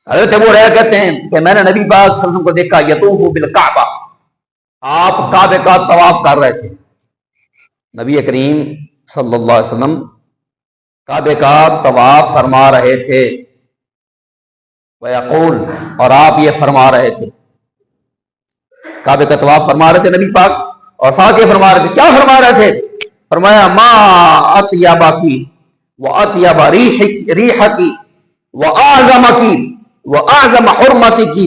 حضرت ابو ہریرہ کہتے ہیں کہ میں نے نبی پاک صلی اللہ علیہ وسلم کو دیکھا یطوف بالکعبہ، آپ کعبے کا طواف کر رہے تھے، نبی کریم صلی اللہ علیہ وسلم کعبے کا طواف فرما رہے تھے، ویقول، اور آپ یہ فرما رہے تھے، کعبے کا طواف فرما رہے تھے نبی پاک، اور ساتھ یہ فرما رہے تھے، کیا فرما رہے تھے؟ فرمایا ما اطیبکی واطیب ریحکی واعظمکی واعظم حرمتکی،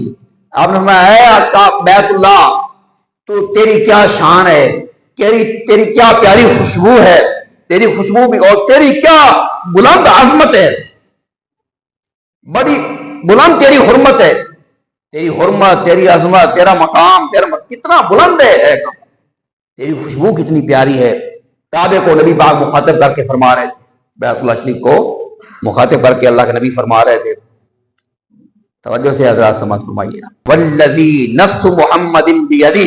آپ نے فرمایا اے بیت اللہ، تو تیری کیا شان ہے، تیری کیا پیاری خوشبو ہے، تیری خوشبو بھی، اور تیری کیا بلند عظمت ہے، بڑی بلند تیری حرمت ہے، تیری حرمت، تیری عظمت، تیرا مقام، کتنا بلند ہے، تیری خوشبو کتنی پیاری ہے۔ کعبے کو نبی پاک مخاطب کر کے فرما رہے تھے، بیت اللہ شریف کو مخاطب کر کے اللہ کے نبی فرما رہے تھے۔ توجہ سے حضرات سماعت فرمائیے، والذی نفس محمد بیدہ،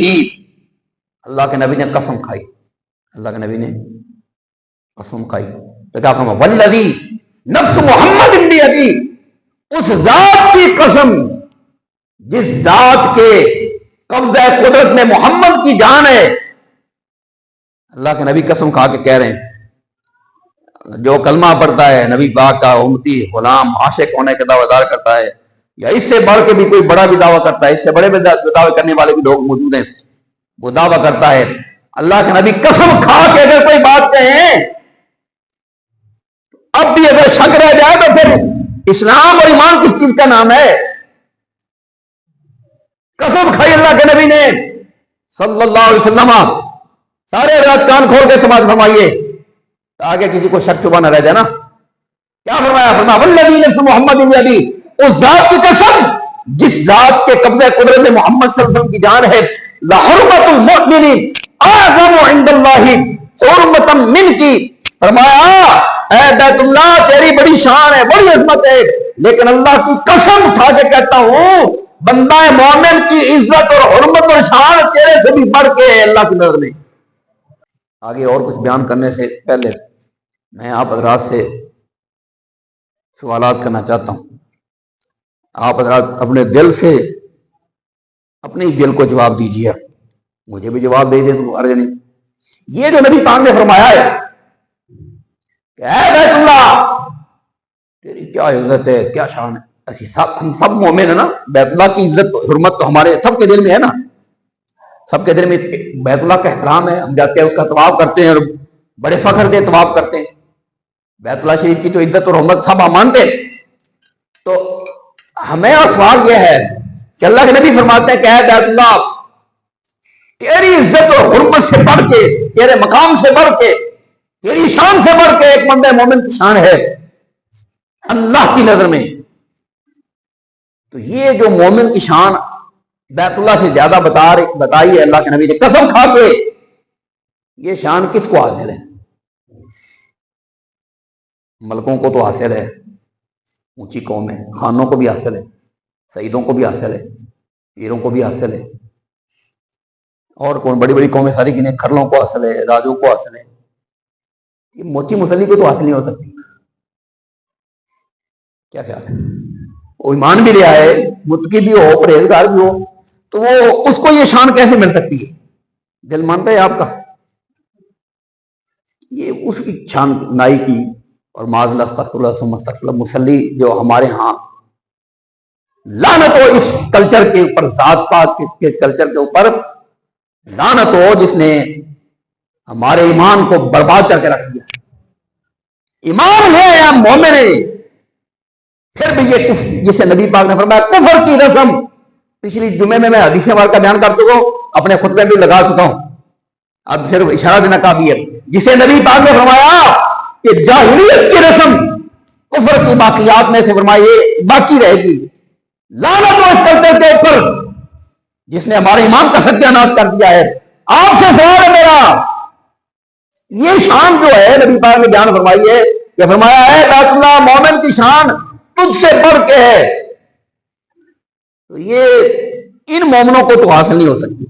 اللہ کے نبی نے قسم کھائی، اللہ کے نبی نے قسم کھائی، تو کیا فرمایا؟ والذی نفس محمد بیدہ، اس ذات کی قسم جس ذات کے قبضہ قدرت میں محمد کی جان ہے۔ اللہ کے نبی قسم کھا کے کہہ رہے ہیں، جو کلمہ پڑھتا ہے نبی پاک کا امتی غلام عاشق ہونے کا دعویٰ دار کرتا ہے، یا اس سے بڑھ کے بھی کوئی بڑا بھی دعویٰ کرتا ہے، اس سے بڑے بھی دعوے کرنے والے بھی لوگ موجود ہیں، وہ دعویٰ کرتا ہے، اللہ کے نبی قسم کھا کے اگر کوئی بات کہیں، اب بھی اگر شک رہ جائے تو پھر اسلام اور ایمان کس چیز کا نام ہے؟ قسم کھائی اللہ کے نبی نے صلی اللہ علیہ وسلم۔ سارے رات کان کھول کے سماعت فرمائیے تاکہ کسی کو شک شبہ نہ رہ جائے نا۔ کیا فرمایا؟ فرمایا والذی نفس محمد بیدہ، اس ذات کی قسم جس ذات کے قبضہ قدرت میں محمد صلی اللہ علیہ وسلم کی جان ہے، لحرمت المؤمن اعظم عند اللہ حرمتا منکی، فرمایا اے بیت اللہ تیری بڑی شان ہے، بڑی عظمت ہے، لیکن اللہ کی قسم اٹھا کے کہتا ہوں بندہ مومن کی عزت اور حرمت اور شان تیرے سے بھی بڑھ کے ہے اللہ کی نظر میں۔ آگے اور کچھ بیان کرنے سے پہلے میں آپ حضرات سے سوالات کرنا چاہتا ہوں، آپ حضرات اپنے دل سے اپنے ہی دل کو جواب دیجیے، مجھے بھی جواب دے دیں تو عرض نہیں۔ یہ جو نبی پاک نے فرمایا ہے کہ اے بیت اللہ تیری کیا عزت ہے، کیا شان ہے، ہم سب مومن ہیں نا، بیت اللہ کی عزت حرمت تو ہمارے سب کے دل میں ہے نا، سب کے دل میں بیت اللہ کا احترام ہے، ہم جاتے ہیں اس کا طواف کرتے ہیں اور بڑے فخر کے طواف کرتے ہیں، بیت اللہ شریف کی تو عزت اور حرمت سب ہم مانتے ہیں۔ تو ہمیں اور سوال یہ ہے کہ اللہ کے نبی فرماتے ہیں کہ اے بیت اللہ تیری عزت اور حرمت سے بڑھ کے، تیرے مقام سے بڑھ کے، تیری شان سے بڑھ کے ایک بندہ مومن کی شان ہے اللہ کی نظر میں۔ تو یہ جو مومن کی شان بیت اللہ سے زیادہ بتائی ہے اللہ کے نبی نے قسم کھا کے، یہ شان کس کو حاصل ہے؟ ملکوں کو تو حاصل ہے، اونچی قوم ہے، خانوں کو بھی حاصل ہے، سعیدوں کو بھی حاصل ہے، پیروں کو بھی حاصل ہے، اور کون بڑی بڑی قومیں ساری گنے، کھرلوں کو حاصل ہے، راجوں کو حاصل ہے، یہ موچی مسلی کو تو حاصل نہیں ہو سکتی۔ کیا خیال ہے؟ وہ ایمان بھی لے آئے، متقی بھی ہو، پرہیزگار بھی ہو، تو وہ اس کو یہ شان کیسے مل سکتی ہے؟ دل مانتا ہے آپ کا؟ یہ اس کی شان نائی کی، اور معاذ اللہ استغفر اللہ ثم استغفر اللہ، مسلی جو ہمارے ہاں لعنت ہو اس کلچر کے اوپر، ذات پات کے کلچر کے اوپر لعنت ہو جس نے ہمارے ایمان کو برباد کر کے رکھ دیا۔ ایمان ہے یا مومن ہے، پھر بھی یہ جسے نبی پاک نے فرمایا کفر کی رسم، پچھلی جمعے میں حدیث بار کا بیان کر چکا ہوں، اپنے خطبے بھی لگا چکا ہوں، اب صرف اشارہ دینا کافی ہے، جسے نبی پاک نے فرمایا کہ جاہلیت کی رسم کفر کی باقیات میں سے فرمائے باقی رہے گی، لعنت ہو اس کلچر کے اوپر جس نے ہمارے ایمان کا ستیہ ناش کر دیا ہے۔ آپ سے سوال ہے میرا، یہ شان جو ہے نبی پاک نے بیان فرمائی ہے کہ فرمایا ہے بیت اللہ مومن کی شان تجھ سے بڑھ کے ہے، تو یہ ان مومنوں کو تو حاصل نہیں ہو سکتی۔